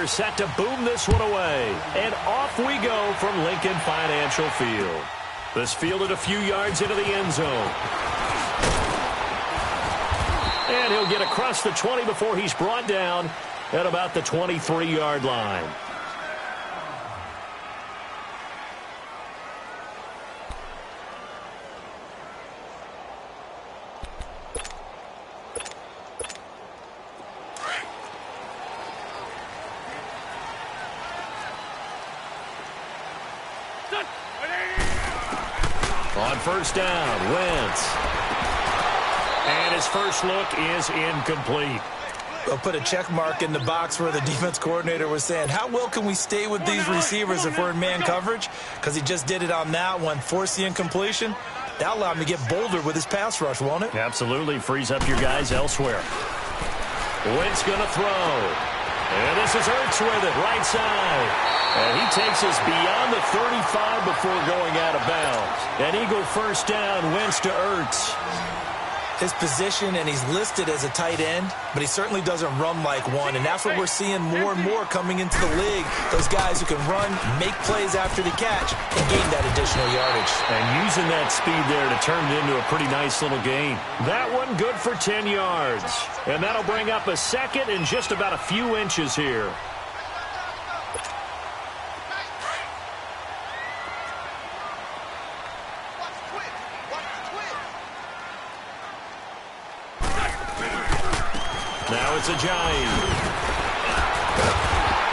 Set to boom this one away. And off we go from Lincoln Financial Field. This fielded a few yards into the end zone. And he'll get across the 20 before he's brought down at about the 23-yard line. On first down, Wentz. And his first look is incomplete. They'll put a check mark in the box where the defense coordinator was saying, how well can we stay with these receivers if we're in man coverage? Because he just did it on that one, forced the incompletion. That'll allow him to get bolder with his pass rush, won't it? Absolutely. Frees up your guys elsewhere. Wentz going to throw. And this is Ertz with it, right side. And he takes us beyond the 35 before going out of bounds. An Eagle first down, Wentz to Ertz. His position, and he's listed as a tight end, but he certainly doesn't run like one, and that's what we're seeing more and more coming into the league. Those guys who can run, make plays after the catch, and gain that additional yardage. And using that speed there to turn it into a pretty nice little gain. That one good for 10 yards. And that'll bring up a second and just about a few inches here. Now it's Ajayi.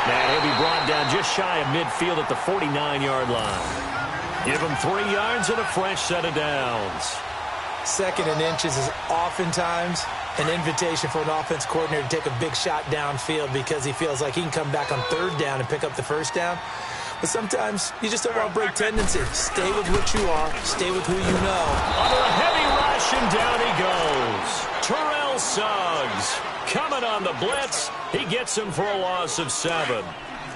And he'll be brought down just shy of midfield at the 49-yard line. Give him 3 yards and a fresh set of downs. Second and inches is oftentimes an invitation for an offense coordinator to take a big shot downfield because he feels like he can come back on third down and pick up the first down. But sometimes you just don't want to break tendency. Stay with what you are. Stay with who you know. Under a heavy rush, and down he goes. Terrell Suggs coming on the blitz. He gets him for a loss of 7.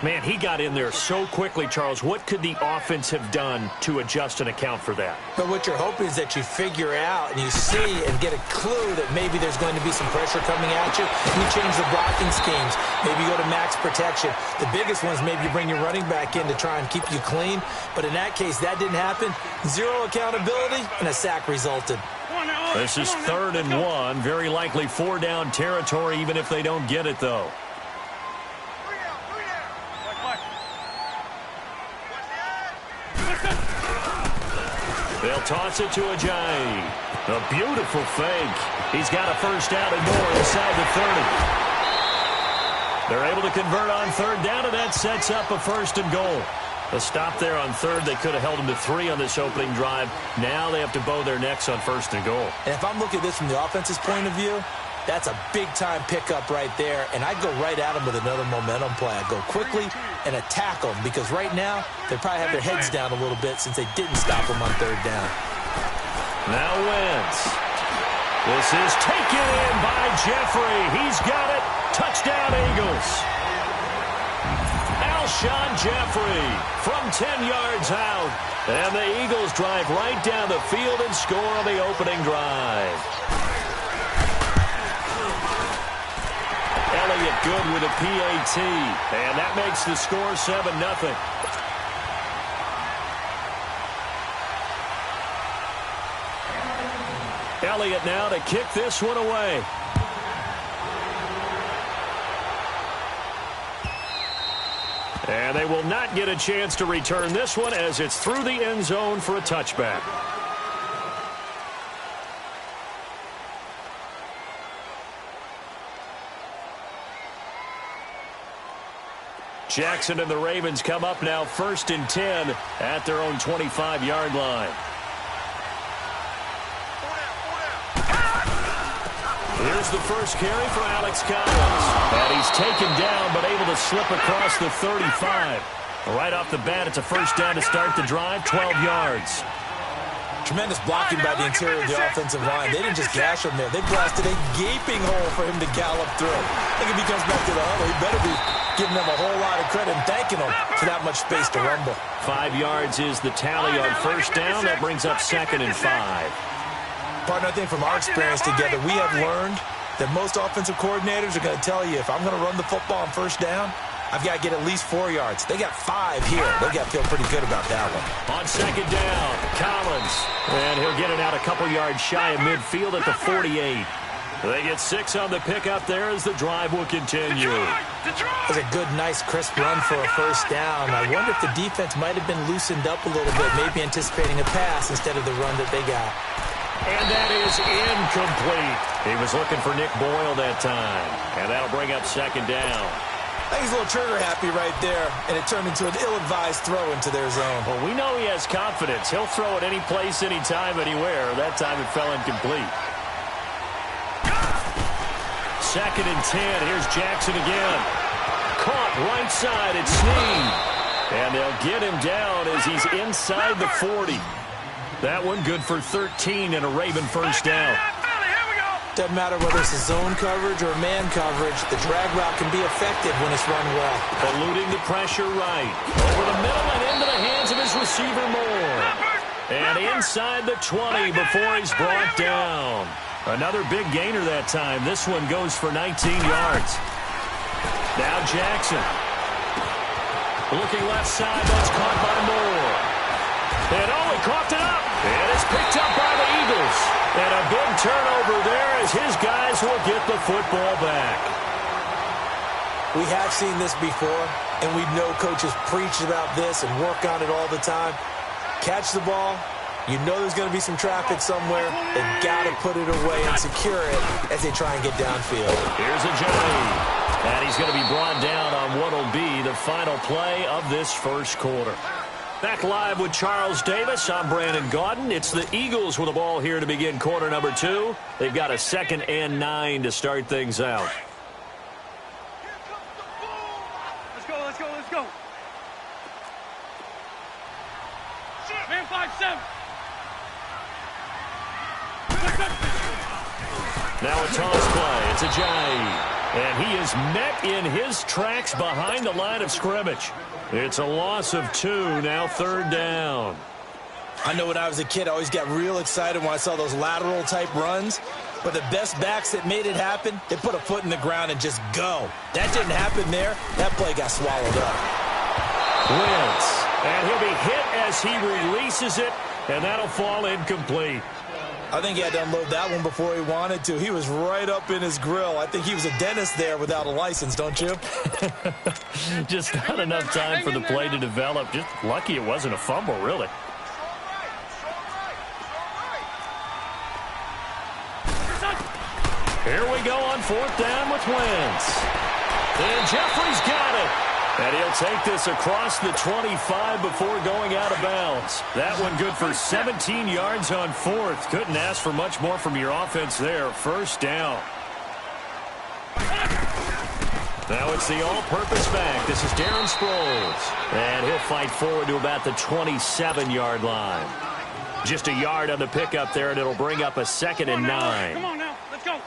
Man, he got in there so quickly, Charles. What could the offense have done to adjust and account for that? But what you're hoping is that you figure out and you see and get a clue that maybe there's going to be some pressure coming at you. And you change the blocking schemes. Maybe you go to max protection. The biggest one is maybe you bring your running back in to try and keep you clean. But in that case, that didn't happen. Zero accountability, and a sack resulted. This is 3rd and 1. Very likely 4-down territory, even if they don't get it, though. They'll toss it to Ajayi. A beautiful fake. He's got a first down and more inside the 30. They're able to convert on 3rd down, and that sets up a 1st and goal. A stop there on 3rd. They could have held him to 3 on this opening drive. Now they have to bow their necks on 1st and goal. And if I'm looking at this from the offense's point of view, that's a big-time pickup right there, and I'd go right at him with another momentum play. I'd go quickly and attack them because right now they probably have their heads down a little bit since they didn't stop him on 3rd down. Now Wentz. This is taken in by Jeffrey. He's got it. Touchdown, Eagles. Alshon Jeffrey from 10 yards out. And the Eagles drive right down the field and score on the opening drive. Elliott good with a PAT. And that makes the score 7-0. Elliott now to kick this one away. And they will not get a chance to return this one as it's through the end zone for a touchback. Jackson and the Ravens come up now 1st and 10 at their own 25-yard line. Here's the first carry for Alex Collins. And he's taken down but able to slip across the 35. Right off the bat, it's a first down to start the drive, 12 yards. Tremendous blocking by the interior of the offensive line. They didn't just gash him there. They blasted a gaping hole for him to gallop through. I think if he comes back to the huddle, he better be giving them a whole lot of credit and thanking them for that much space to rumble. 5 yards is the tally on first down. That brings up 2nd and 5. Partner, I think from our experience together, we have learned that most offensive coordinators are going to tell you, if I'm going to run the football on first down, I've got to get at least 4 yards. They got 5 here. They got to feel pretty good about that one. On second down, Collins. And he'll get it out a couple yards shy of midfield at the 48. They get 6 on the pickup there as the drive will continue. That was a good, nice, crisp run for a first down. I wonder if the defense might have been loosened up a little bit, maybe anticipating a pass instead of the run that they got. And that is incomplete. He was looking for Nick Boyle that time. And that'll bring up second down. I think he's a little trigger happy right there, and it turned into an ill-advised throw into their zone. Well, we know he has confidence. He'll throw it any place, anytime, anywhere. That time it fell incomplete. Second and 10. Here's Jackson again. Caught right side at Snead. And they'll get him down as he's inside the 40. That one good for 13 and a Raven first down. Doesn't matter whether it's a zone coverage or man coverage. The drag route can be effective when it's run well. Eluding the pressure right. Over the middle and into the hands of his receiver Moore. And inside the 20 before he's brought down. Another big gainer that time. This one goes for 19 yards. Now Jackson. Looking left side. That's caught by Moore. And he coughed it up. And it's picked up by the Eagles. And a big turnover there as his guys will get the football back. We have seen this before, and we know coaches preach about this and work on it all the time. Catch the ball. You know there's going to be some traffic somewhere. They've got to put it away and secure it as they try and get downfield. Here's a Johnny. And he's going to be brought down on what will be the final play of this first quarter. Back live with Charles Davis. I'm Brandon Gaudin. It's the Eagles with the ball here to begin quarter number 2. They've got a 2nd and 9 to start things out. Let's go, let's go, let's go. Man 5-7. Now a toss play. It's Ajayi. And he is met in his tracks behind the line of scrimmage. It's a loss of 2, now 3rd down. I know when I was a kid, I always got real excited when I saw those lateral-type runs. But the best backs that made it happen, they put a foot in the ground and just go. That didn't happen there. That play got swallowed up. Wentz. And he'll be hit as he releases it, and that'll fall incomplete. I think he had to unload that one before he wanted to. He was right up in his grill. I think he was a dentist there without a license, don't you? Just not enough time for the play to develop. Just lucky it wasn't a fumble, really. Here we go on 4th down with Wentz. And Jeffrey's got it. And he'll take this across the 25 before going out of bounds. That one good for 17 yards on 4th. Couldn't ask for much more from your offense there. First down. Now it's the all-purpose back. This is Darren Sproles. And he'll fight forward to about the 27-yard line. Just a yard on the pickup there, and it'll bring up a 2nd and 9. Come on now, let's go.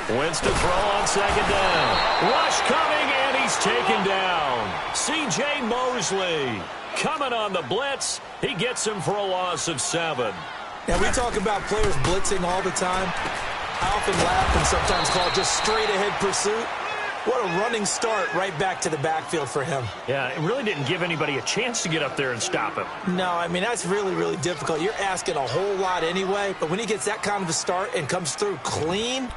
Wentz to throw on 2nd down. Rush coming, and he's taken down. C.J. Mosley coming on the blitz. He gets him for a loss of 7. Now, we talk about players blitzing all the time. I often laugh and sometimes call it just straight-ahead pursuit. What a running start right back to the backfield for him. Yeah, it really didn't give anybody a chance to get up there and stop him. No, I mean, that's really, really difficult. You're asking a whole lot anyway, but when he gets that kind of a start and comes through clean,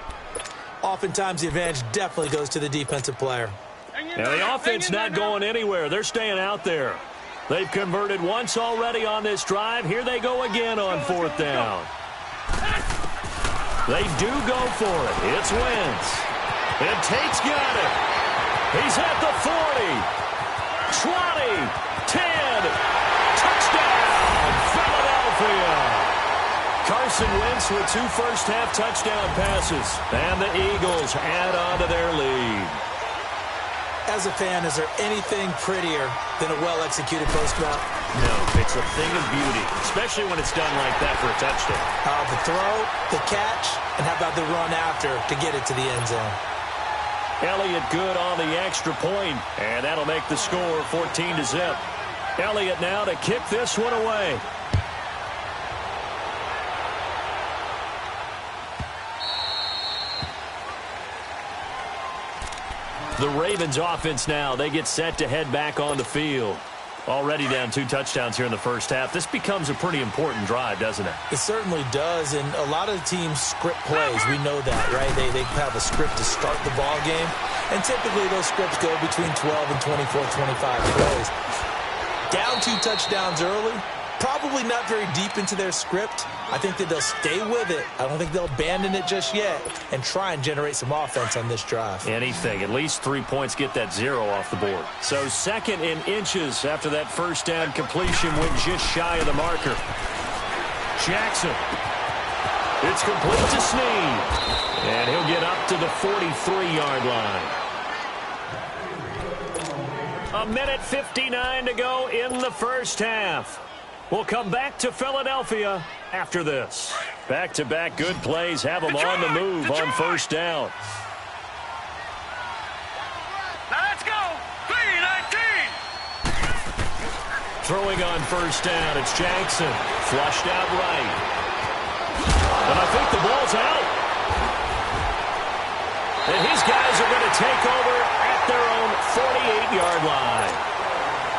oftentimes the advantage definitely goes to the defensive player. Now, the offense not going anywhere. They're staying out there. They've converted once already on this drive. Here they go again on 4th down. They do go for it. It's Wentz. And Tate's got it. He's at the 40. 20. 10. Touchdown, Philadelphia. Carson Wentz with 2 first-half touchdown passes. And the Eagles add on to their lead. As a fan, is there anything prettier than a well-executed post route? No, it's a thing of beauty, especially when it's done like that for a touchdown. The throw, the catch, and how about the run after to get it to the end zone? Elliott good on the extra point, and that'll make the score 14-0. Elliott now to kick this one away. The Ravens offense now, they get set to head back on the field. Already down 2 touchdowns here in the first half. This becomes a pretty important drive, doesn't it? It certainly does, and a lot of teams script plays. We know that, right? They have a script to start the ball game, and typically those scripts go between 12 and 24, 25 plays. Down 2 touchdowns early, probably not very deep into their script. I think that they'll stay with it. I don't think they'll abandon it just yet and try and generate some offense on this drive. Anything. At least 3 points, get that 0 off the board. So 2nd and inches after that first down completion went just shy of the marker. Jackson. It's complete to Snead. And he'll get up to the 43-yard line. 1:59 to go in the first half. We'll come back to Philadelphia after this. Back-to-back good plays have them on the move on first down. Now let's go. 3-19. Throwing on first down, it's Jackson. Flushed out right. And I think the ball's out. And his guys are going to take over at their own 48-yard line.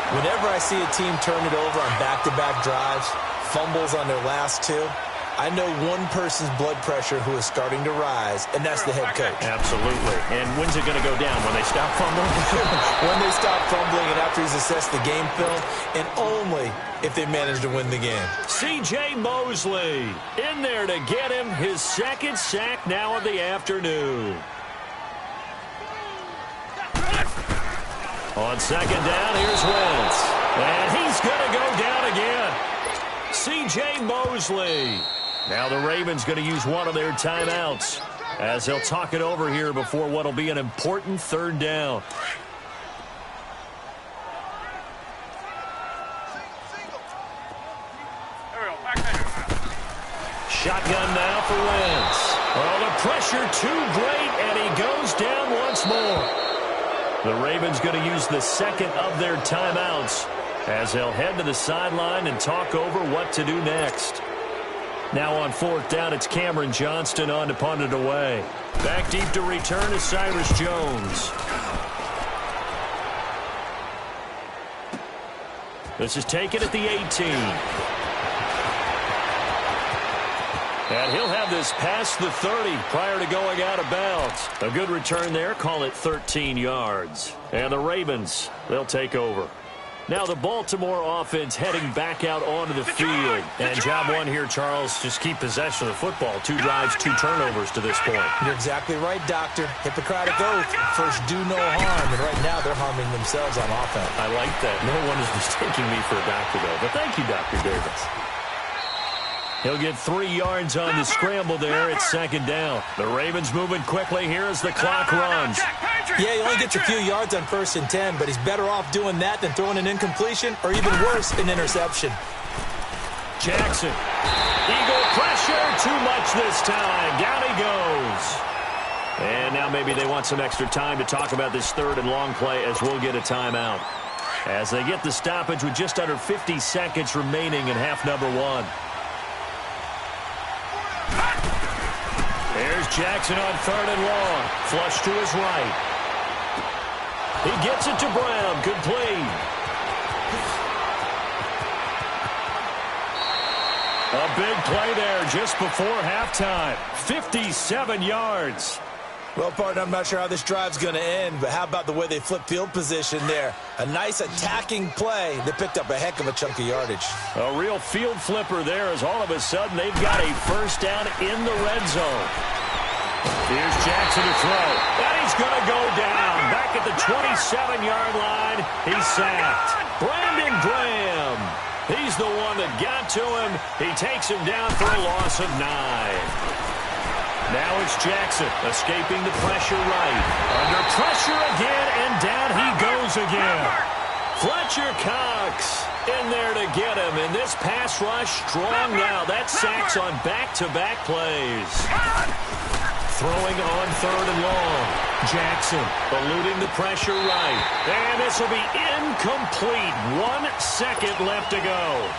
Whenever I see a team turn it over on back-to-back drives, fumbles on their last 2, I know one person's blood pressure who is starting to rise, and that's the head coach. Absolutely. And when's it going to go down? When they stop fumbling? When they stop fumbling and after he's assessed the game film, and only if they manage to win the game. C.J. Mosley in there to get him his 2nd sack now of the afternoon. On 2nd down, here's Wentz. And he's going to go down again. C.J. Mosley. Now the Ravens going to use one of their timeouts as they'll talk it over here before what will be an important 3rd down. Shotgun now for Wentz. Oh, the pressure too great, and he goes down once more. The Ravens going to use the 2nd of their timeouts as they'll head to the sideline and talk over what to do next. Now on 4th down, it's Cameron Johnston on to punt it away. Back deep to return is Cyrus Jones. This is taken at the 18. And he'll have this past the 30 prior to going out of bounds. A good return there. Call it 13 yards. And the Ravens, they'll take over. Now the Baltimore offense heading back out onto the field. And job 1 here, Charles, just keep possession of the football. 2 drives, 2 turnovers to this point. You're exactly right, Doctor. Hippocratic oath. First, do no harm. And right now, they're harming themselves on offense. I like that. No one is mistaking me for a doctor, though. But thank you, Dr. Davis. He'll get 3 yards on the scramble there at 2nd down. The Ravens moving quickly here as the clock runs. Yeah, he only gets a few yards on 1st and 10, but he's better off doing that than throwing an incompletion or even worse, an interception. Jackson. Eagle pressure. Too much this time. Down he goes. And now maybe they want some extra time to talk about this 3rd and long play as we'll get a timeout. As they get the stoppage with just under 50 seconds remaining in half number 1. There's Jackson on 3rd and long. Flush to his right. He gets it to Brown. Complete. A big play there just before halftime. 57 yards. Well, partner, I'm not sure how this drive's going to end, but how about the way they flip field position there? A nice attacking play. They picked up a heck of a chunk of yardage. A real field flipper there as all of a sudden they've got a first down in the red zone. Here's Jackson to throw. And he's going to go down. Back at the 27-yard line. He's sacked. Brandon Graham. He's the one that got to him. He takes him down for a loss of 9. Now it's Jackson escaping the pressure right. Under pressure again, and down he goes again. Fletcher Cox in there to get him. And this pass rush strong now. That sacks on back-to-back plays. Throwing on 3rd and long. Jackson eluding the pressure right. And this will be incomplete. 1 second left to go.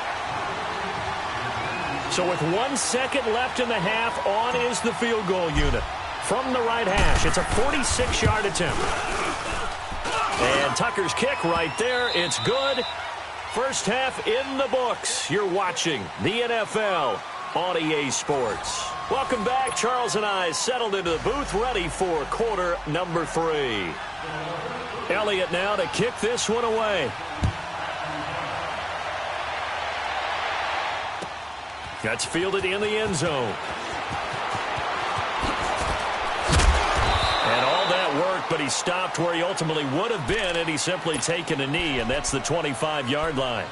So with 1 second left in the half, on is the field goal unit. from the right hash. It's a 46-yard attempt. And Tucker's kick right there. It's good. First half in the books. You're watching the NFL on EA Sports. Welcome back. Charles and I settled into the booth, ready for quarter number 3. Elliott now to kick this one away. That's fielded in the end zone. And all that worked, but he stopped where he ultimately would have been, and he's simply taken a knee, and that's the 25-yard line.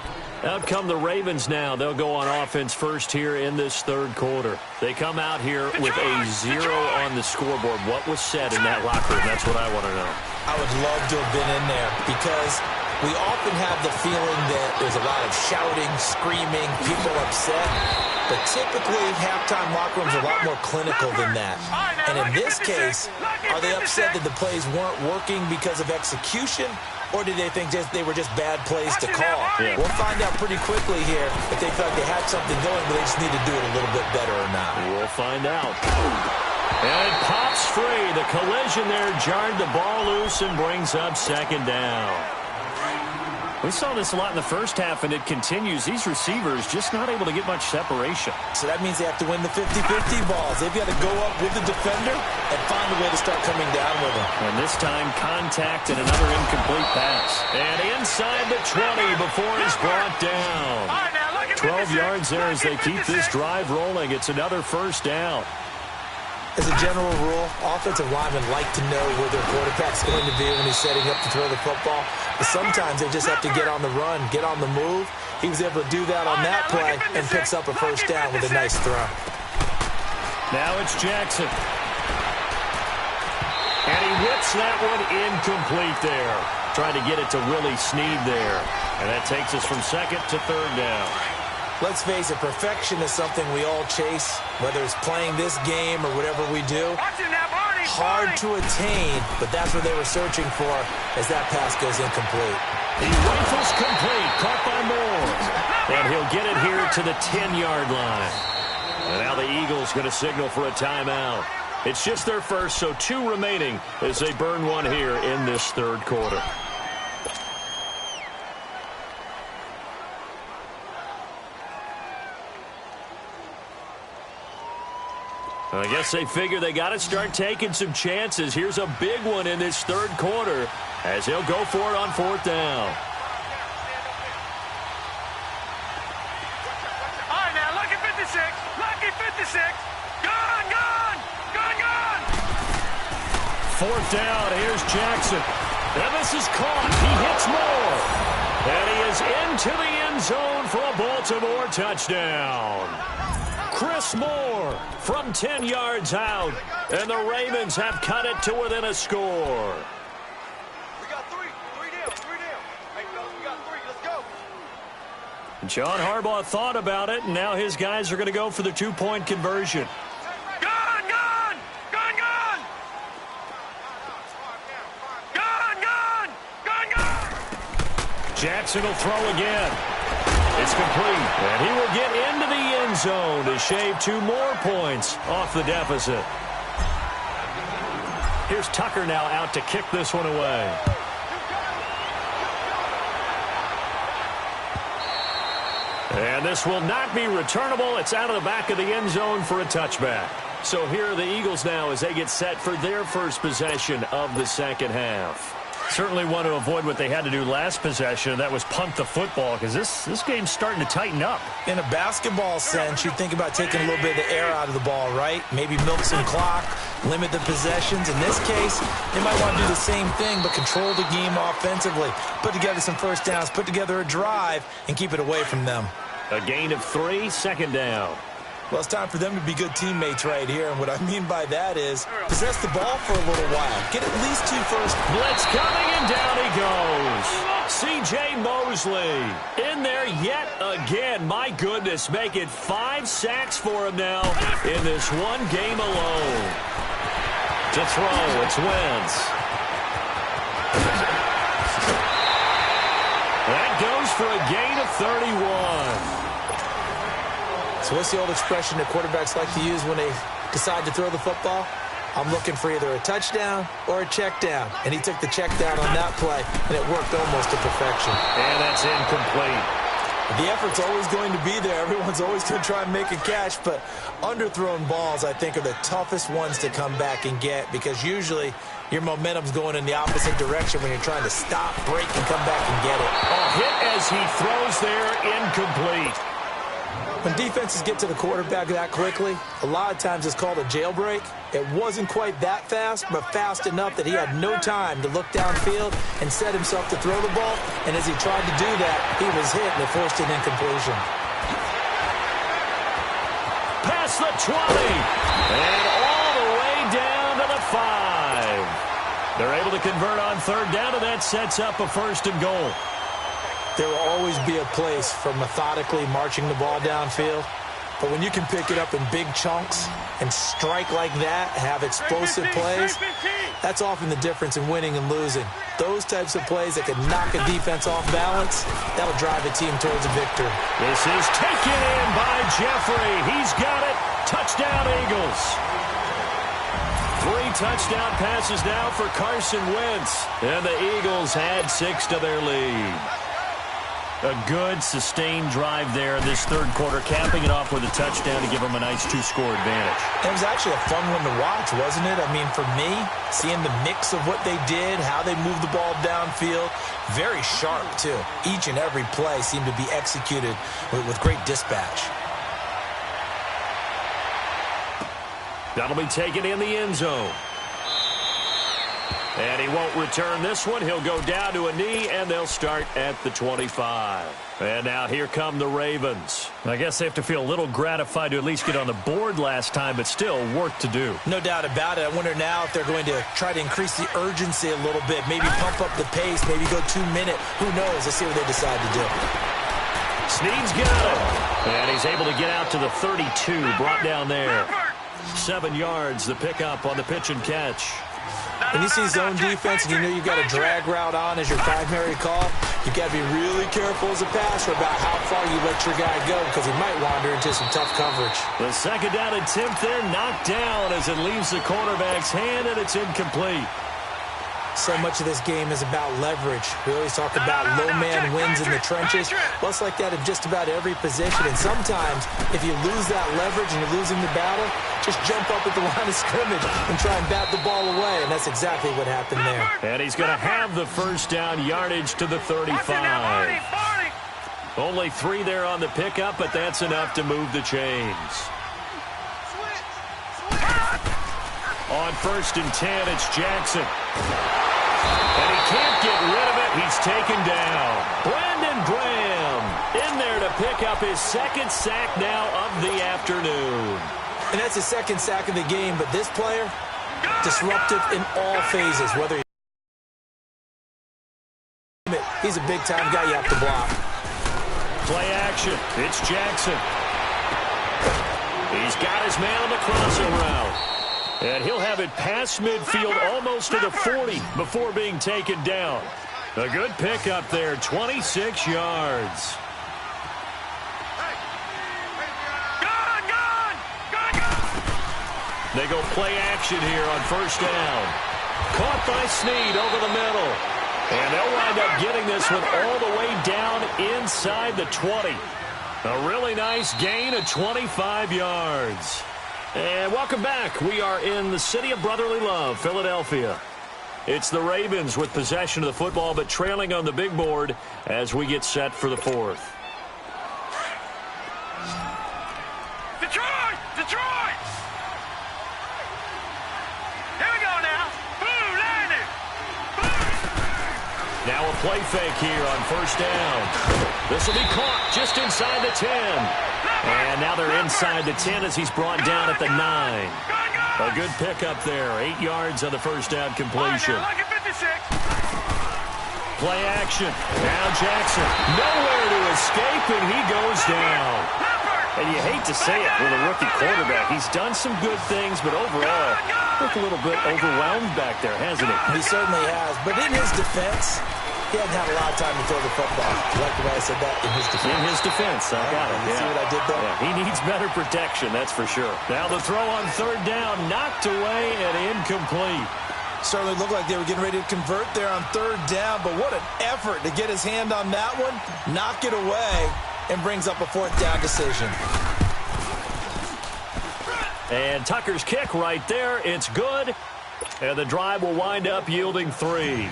Out come the Ravens now. They'll go on offense first here in this third quarter. They come out here with a 0 on the scoreboard. What was said in that locker room? That's what I want to know. I would love to have been in there because we often have the feeling that there's a lot of shouting, screaming, people upset. But typically, halftime locker rooms are a lot more clinical than that. And in this case, are they upset that the plays weren't working because of execution? Or did they think they were just bad plays to call? Yeah. We'll find out pretty quickly here if they felt like they had something going, but they just need to do it a little bit better or not. We'll find out. And it pops free. The collision there jarred the ball loose and brings up second down. We saw this a lot in the first half, and it continues. These receivers just not able to get much separation. So that means they have to win the 50-50 balls. They've got to go up with the defender and find a way to start coming down with him. And this time, contact and another incomplete pass. And inside the 20 before he's brought down. 12 yards there as they keep this drive rolling. It's another first down. As a general rule, offensive linemen like to know where their quarterback's going to be when he's setting up to throw the football. But sometimes they just have to get on the run, get on the move. He was able to do that on that play and picks up a first down with a nice throw. Now it's Jackson. And he whips that one incomplete there. Trying to get it to Willie Snead there. And that takes us from second to third down. Let's face it, perfection is something we all chase, whether it's playing this game or whatever we do. Hard to attain, but that's what they were searching for as that pass goes incomplete. He rifles complete, caught by Moore. And he'll get it here to the 10-yard line. And now the Eagles going to signal for a timeout. It's just their first, so 2 remaining as they burn one here in this third quarter. I guess they figure they got to start taking some chances. Here's a big one in this third quarter as he'll go for it on fourth down. All right, now, lucky 56. Lucky 56. Gone, gone. Gone, gone. Fourth down. Here's Jackson. And this is caught. He hits Moore. And he is into the end zone for a Baltimore touchdown. Chris Moore from 10 yards out, and the Ravens have cut it to within a score. We got 3. 3 down. 3 down. Hey, fellas, we got 3. Let's go. John Harbaugh thought about it, and now his guys are going to go for the 2-point conversion. Gone, gone. Gone, gone. Gone, gone. Gone, gone. Jackson will throw again. It's complete, and he will get into the end zone to shave 2 more points off the deficit. Here's Tucker now out to kick this one away. And this will not be returnable. It's out of the back of the end zone for a touchback. So here are the Eagles now as they get set for their first possession of the second half. Certainly want to avoid what they had to do last possession, and that was punt the football, because this game's starting to tighten up. In a basketball sense, you think about taking a little bit of the air out of the ball, right? Maybe milk some clock, limit the possessions. In this case, they might want to do the same thing, but control the game offensively. Put together some first downs, put together a drive, and keep it away from them. A gain of 3, second down. Well, it's time for them to be good teammates right here. And what I mean by that is possess the ball for a little while. Get at least 2 first. Blitz coming, and down he goes. C.J. Mosley in there yet again. My goodness, make it 5 sacks for him now in this one game alone. To throw, it's Wentz. That goes for a gain of 31. So what's the old expression that quarterbacks like to use when they decide to throw the football? I'm looking for either a touchdown or a check down. And he took the check down on that play, and it worked almost to perfection. And that's incomplete. The effort's always going to be there. Everyone's always going to try and make a catch, but underthrown balls, I think, are the toughest ones to come back and get because usually your momentum's going in the opposite direction when you're trying to stop, break, and come back and get it. A hit as he throws there, incomplete. When defenses get to the quarterback that quickly, a lot of times it's called a jailbreak. It wasn't quite that fast, but fast enough that he had no time to look downfield and set himself to throw the ball. And as he tried to do that, he was hit and it forced an incompletion. Past the 20, and all the way down to the 5. They're able to convert on third down, and that sets up a 1st and goal. There will always be a place for methodically marching the ball downfield. But when you can pick it up in big chunks and strike like that, have explosive plays, that's often the difference in winning and losing. Those types of plays that can knock a defense off balance, that'll drive a team towards a victory. This is taken in by Jeffrey. He's got it. Touchdown, Eagles. 3 touchdown passes now for Carson Wentz. And the Eagles add 6 to their lead. A good, sustained drive there in this third quarter, capping it off with a touchdown to give them a nice 2-score advantage. It was actually a fun one to watch, wasn't it? I mean, for me, seeing the mix of what they did, how they moved the ball downfield, very sharp, too. Each and every play seemed to be executed with great dispatch. That'll be taken in the end zone. And he won't return this one. He'll go down to a knee, and they'll start at the 25. And now here come the Ravens. I guess they have to feel a little gratified to at least get on the board last time, but still work to do. No doubt about it. I wonder now if they're going to try to increase the urgency a little bit, maybe pump up the pace, maybe go 2-minute. Who knows? Let's see what they decide to do. Snead's got it. And he's able to get out to the 32, brought down there. 7 yards, the pickup on the pitch and catch. When you see zone defense and you know you've got a drag route on as your primary call, you've got to be really careful as a passer about how far you let your guy go because he might wander into some tough coverage. The 2nd down attempt there knocked down as it leaves the quarterback's hand, and it's incomplete. So much of this game is about leverage. We always talk about low man wins in the trenches. Well, it's like that in just about every position. And sometimes, if you lose that leverage and you're losing the battle, just jump up at the line of scrimmage and try and bat the ball away. And that's exactly what happened there. And he's going to have the 1st down, yardage to the 35. Only 3 there on the pickup, but that's enough to move the chains. On 1st and 10, it's Jackson. And he can't get rid of it. He's taken down. Brandon Graham in there to pick up his 2nd sack now of the afternoon. And that's his 2nd sack of the game, but this player, disruptive in all phases. Whether he's a big-time guy you have to block. Play action. It's Jackson. He's got his man on the crossing route. And he'll have it past midfield almost to the 40 before being taken down. A good pickup there, 26 yards. They go play action here on 1st down. Caught by Snead over the middle. And they'll wind up getting this one all the way down inside the 20. A really nice gain of 25 yards. And welcome back. We are in the city of brotherly love, Philadelphia. It's the Ravens with possession of the football, but trailing on the big board as we get set for the 4th. Detroit! Detroit! Here we go now. Boom, landed. Boom. Now a play fake here on 1st down. This will be caught just inside the 10. And now they're inside the 10 as he's brought down at the 9. A good pickup there. 8 yards on the 1st down completion. Play action. Now Jackson. Nowhere to escape, and he goes down. And you hate to say it with a rookie quarterback. He's done some good things, but overall, looked a little bit overwhelmed back there, hasn't he? He certainly has. But in his defense, He hadn't had a lot of time to throw the football. You like the way I said that? In his defense. In his defense, I got it. You see what I did there? Yeah, he needs better protection, that's for sure. Now the throw on third down, knocked away and incomplete. Certainly looked like they were getting ready to convert there on third down, but what an effort to get his hand on that one, knock it away, and brings up a fourth down decision. And Tucker's kick right there. It's good. And the drive will wind up yielding 3.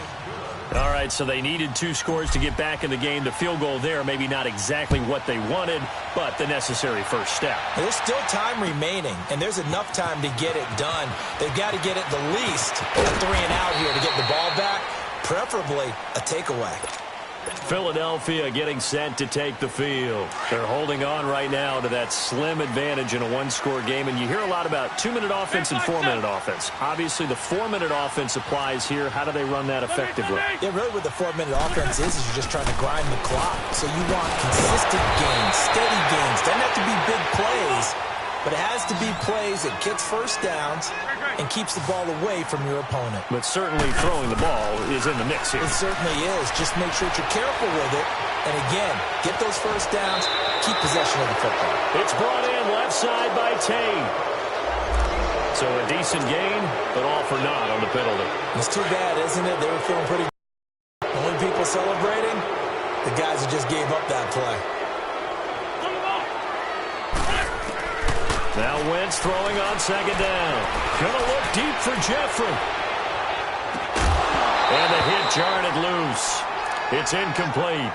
All right, so they needed 2 scores to get back in the game. The field goal there, maybe not exactly what they wanted, but the necessary first step. There's still time remaining, and there's enough time to get it done. They've got to get it the least a 3 and out here to get the ball back, preferably a takeaway. Philadelphia getting set to take the field. They're holding on right now to that slim advantage in a 1-score game, and you hear a lot about 2-minute offense and 4-minute offense. Obviously, the 4-minute offense applies here. How do they run that effectively? Yeah, really what the 4-minute offense is you're just trying to grind the clock. So you want consistent gains, steady gains. Doesn't have to be big plays, but it has to be plays that gets first downs and keeps the ball away from your opponent. But certainly throwing the ball is in the mix here. It certainly is. Just make sure that you're careful with it. And again, get those first downs, keep possession of the football. It's brought in left side by Tate. So a decent gain, but all for naught on the penalty. It's too bad, isn't it? They were feeling pretty good. Only people celebrating, the guys who just gave up that play. Now Wentz throwing on second down. Gonna look deep for Jeffrey. And the hit jarred it loose. It's incomplete.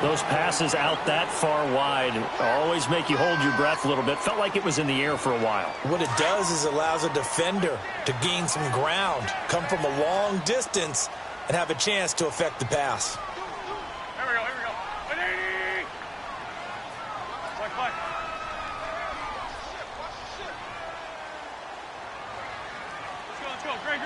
Those passes out that far wide always make you hold your breath a little bit. Felt like it was in the air for a while. What it does is allows a defender to gain some ground, come from a long distance, and have a chance to affect the pass. Here we go, here we go. 180! Play. Let's go. Great.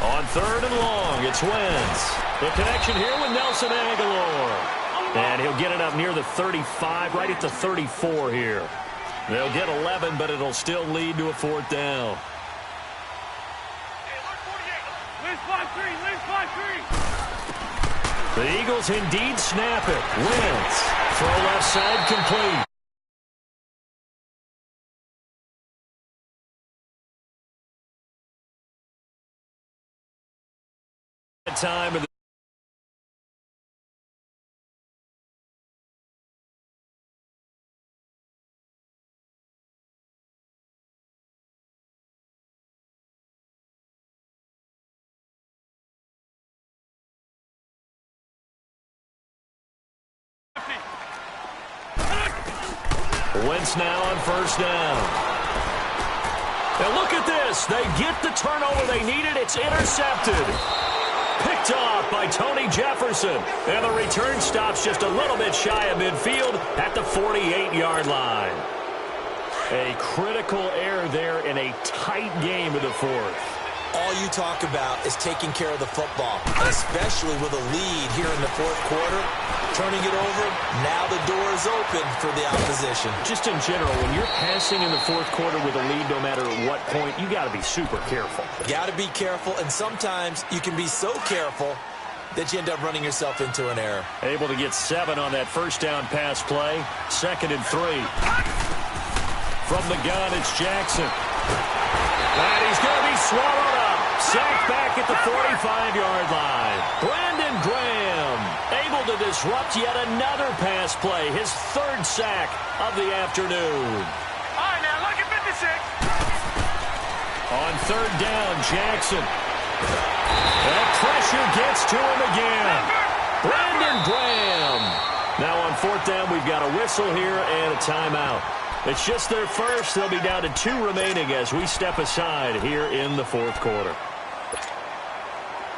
On third and long, it's Wentz. The connection here with Nelson Aguilar. And he'll get it up near the 35, right at the 34 here. They'll get 11, but it'll still lead to a fourth down. Liz 5-3. The Eagles indeed snap it. Wentz. Throw left side complete. Time of the Wentz now on first down. And look at this. They get the turnover they needed. It's intercepted. Picked off by Tony Jefferson. And the return stops just a little bit shy of midfield at the 48-yard line. A critical error there in a tight game of the fourth. All you talk about is taking care of the football, especially with a lead here in the fourth quarter. Turning it over, now the door is open for the opposition. Just in general, when you're passing in the fourth quarter with a lead, no matter at what point, you got to be super careful. Got to be careful, and sometimes you can be so careful that you end up running yourself into an error. Able to get 7 on that first down pass play. 2nd and 3. From the gun, it's Jackson. And he's going to be swallowed up. Sacked back at the 45-yard line. Brandon Graham able to disrupt yet another pass play. His 3rd sack of the afternoon. All right, now, look at 56. On 3rd down, Jackson. That pressure gets to him again. Brandon Graham. Now on 4th down, we've got a whistle here and a timeout. It's just their first. They'll be down to 2 remaining as we step aside here in the fourth quarter.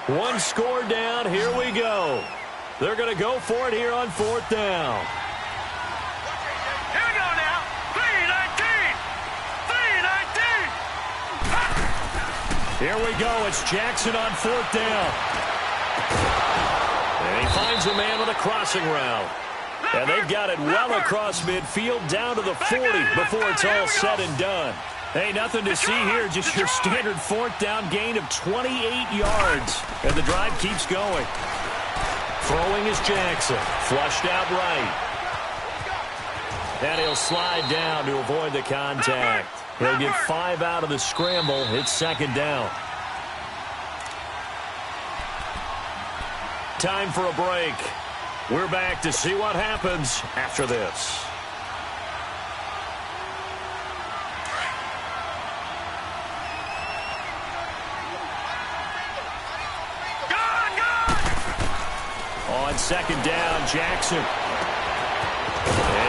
1 score down. Here we go. They're going to go for it here on 4th down. Here we go now. 3-19. 3-19. Here we go. It's Jackson on 4th down. And he finds a man on a crossing route. And they've got it well across midfield down to the 40 before it's all said and done. Hey, nothing to see here. Just your standard fourth down gain of 28 yards. And the drive keeps going. Throwing is Jackson. Flushed out right. And he'll slide down to avoid the contact. He'll get 5 out of the scramble. It's second down. Time for a break. We're back to see what happens after this. On second down, Jackson.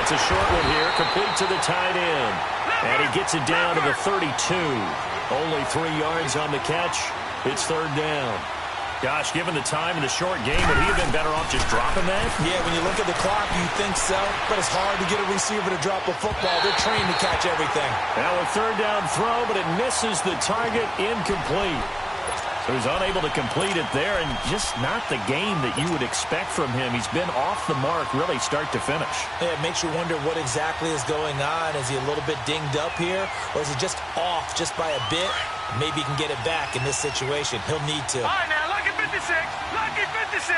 It's a short one here, complete to the tight end. And he gets it down to the 32. Only 3 yards on the catch. It's third down. Gosh, given the time in the short game, would he have been better off just dropping that? Yeah, when you look at the clock, you think so. But it's hard to get a receiver to drop a football. They're trained to catch everything. Now a third down throw, but it misses the target, incomplete. So he's unable to complete it there, and just not the game that you would expect from him. He's been off the mark, really, start to finish. Yeah, it makes you wonder what exactly is going on. Is he a little bit dinged up here, or is he just off just by a bit? Maybe he can get it back in this situation. He'll need to. All right, now, lucky 56. Lucky 56.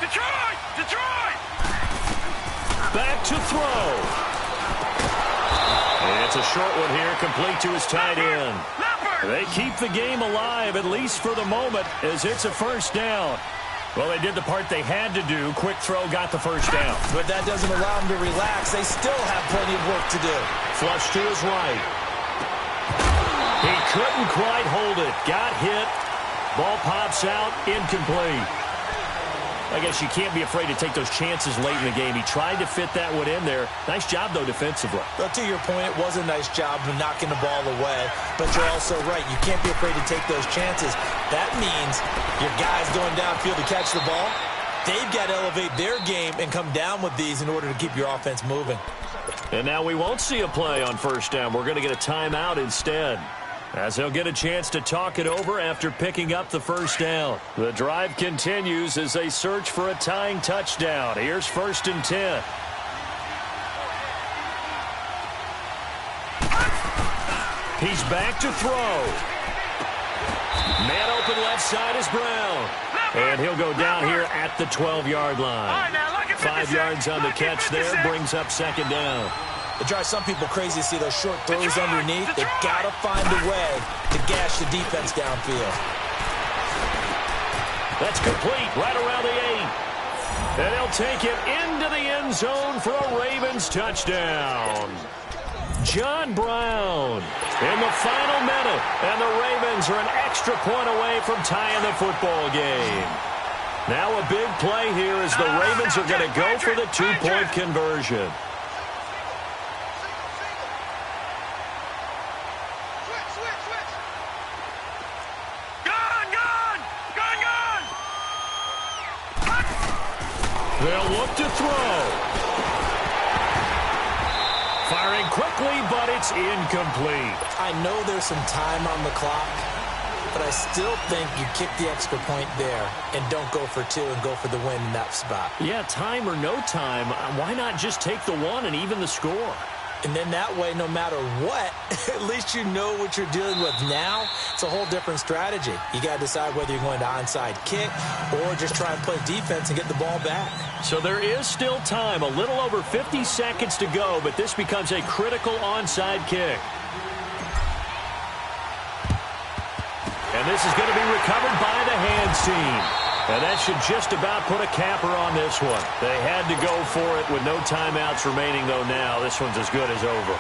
Detroit! Detroit! Back to throw. It's a short one here, complete to his tight end. They keep the game alive, at least for the moment, as it's a first down. Well, they did the part they had to do. Quick throw got the first down. But that doesn't allow them to relax. They still have plenty of work to do. Flush to his right. He couldn't quite hold it. Got hit. Ball pops out. Incomplete. I guess you can't be afraid to take those chances late in the game. He tried to fit that one in there. Nice job, though, defensively. Well, to your point, it was a nice job of knocking the ball away. But you're also right. You can't be afraid to take those chances. That means your guys going downfield to catch the ball, they've got to elevate their game and come down with these in order to keep your offense moving. And now we won't see a play on first down. We're going to get a timeout instead, as he'll get a chance to talk it over after picking up the first down. The drive continues as they search for a tying touchdown. Here's 1st and 10. He's back to throw. Man open left side is Brown. And he'll go down here at the 12-yard line. 5 yards on the catch there, brings up second down. It drives some people crazy to see those short throws underneath. They've got to find a way to gash the defense downfield. That's complete right around the 8. And they'll take it into the end zone for a Ravens touchdown. John Brown in the final minute. And the Ravens are an extra point away from tying the football game. Now a big play here as the Ravens are going to go for the 2-point conversion. They'll look to throw. Firing quickly, but it's incomplete. I know there's some time on the clock, but I still think you kick the extra point there and don't go for 2 and go for the win in that spot. Yeah, time or no time, why not just take the 1 and even the score? And then that way, no matter what, at least you know what you're dealing with now. It's a whole different strategy. You got to decide whether you're going to onside kick or just try and play defense and get the ball back. So there is still time, a little over 50 seconds to go, but this becomes a critical onside kick. And this is going to be recovered by the hands team. And that should just about put a capper on this one. They had to go for it with no timeouts remaining, though now. This one's as good as over.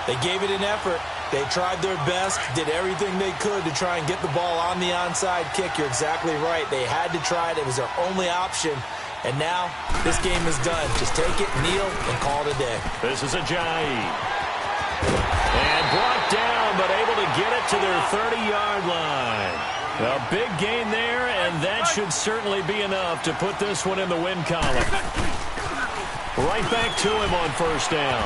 They gave it an effort. They tried their best, did everything they could to try and get the ball on the onside kick. You're exactly right. They had to try it. It was their only option. And now this game is done. Just take it, kneel, and call it a day. This is Ajayi. And brought down, but able to get it to their 30-yard line. A big gain there, and that should certainly be enough to put this one in the win column. Right back to him on first down.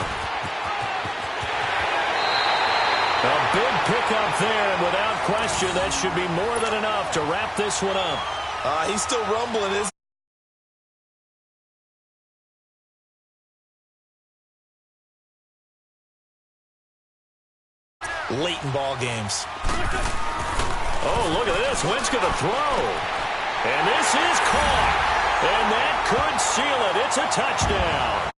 A big pickup there, and without question, that should be more than enough to wrap this one up. He's still rumbling, isn't he? late in ball games. Oh, look at this. Wentz going to throw. And this is caught. And that could seal it. It's a touchdown.